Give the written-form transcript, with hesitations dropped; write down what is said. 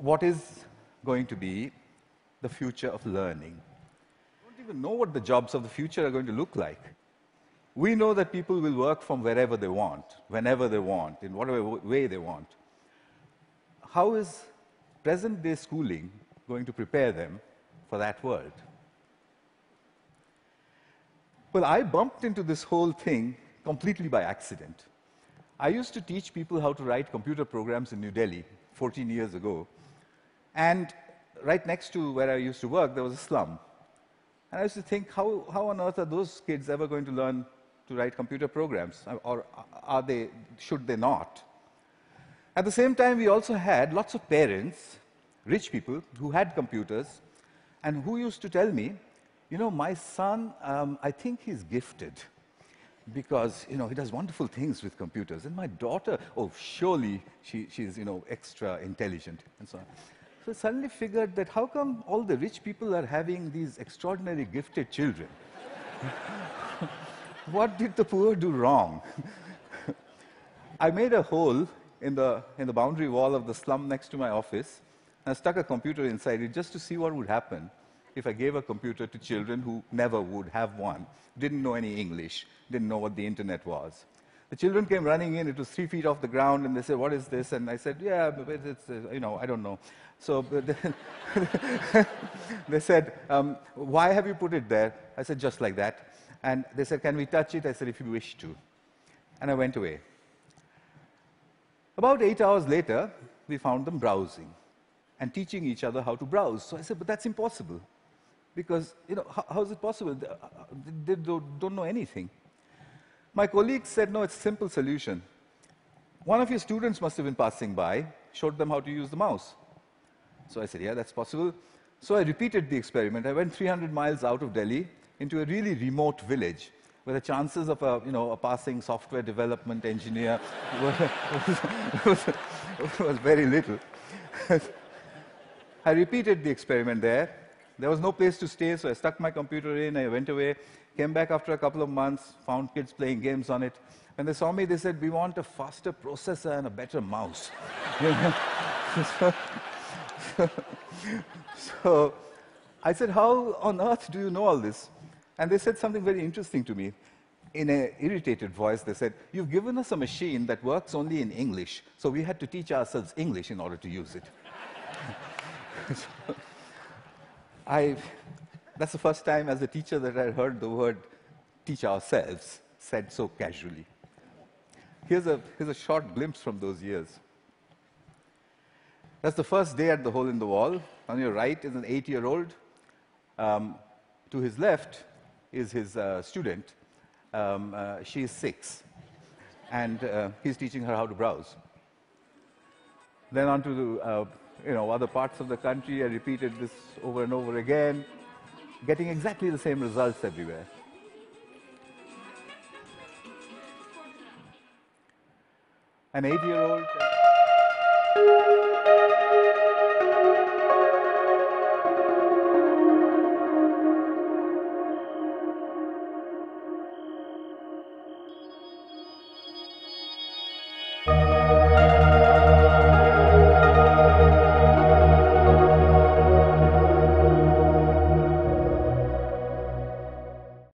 What is going to be the future of learning? We don't even know what the jobs of the future are going to look like. We know that people will work from wherever they want, whenever they want, in whatever way they want. How is present-day schooling going to prepare them for that world? Well, I bumped into this whole thing completely by accident. I used to teach people how to write computer programs in New Delhi 14 years ago. And right next to where I used to work, there was a slum. And I used to think, how on earth are those kids ever going to learn to write computer programs? Or should they not? At the same time, we also had lots of parents, rich people, who had computers, and who used to tell me, you know, my son, I think he's gifted, because, you know, he does wonderful things with computers. And my daughter, oh, surely she's, you know, extra intelligent, and so on. So I suddenly figured that how come all the rich people are having these extraordinary gifted children? What did the poor do wrong? I made a hole in the boundary wall of the slum next to my office, and I stuck a computer inside it just to see what would happen if I gave a computer to children who never would have one, didn't know any English, didn't know what the internet was. The children came running in. It was 3 feet off the ground, and they said, "What is this?" And I said, "Yeah, but it's, you know, I don't know." So they said, "Why have you put it there?" I said, "Just like that." And they said, "Can we touch it?" I said, "If you wish to." And I went away. About 8 hours later, we found them browsing and teaching each other how to browse. So I said, "But that's impossible, because, you know, how is it possible? They don't know anything." My colleagues said, "No, it's a simple solution. One of your students must have been passing by, showed them how to use the mouse." So I said, "Yeah, that's possible." So I repeated the experiment. I went 300 miles out of Delhi into a really remote village where the chances of a passing software development engineer was very little. I repeated the experiment there. There was no place to stay, so I stuck my computer in, I went away, came back after a couple of months, found kids playing games on it. When they saw me, they said, "We want a faster processor and a better mouse." So I said, "How on earth do you know all this?" And they said something very interesting to me. In an irritated voice, they said, "You've given us a machine that works only in English, so we had to teach ourselves English in order to use it." That's the first time as a teacher that I heard the word "teach ourselves" said so casually. Here's a short glimpse from those years. That's the first day at the Hole in the Wall. On your right is an 8-year-old. To his left is his student. She is 6. And he's teaching her how to browse. Then on to the other parts of the country. I repeated this over and over again, getting exactly the same results everywhere. An 8-year-old.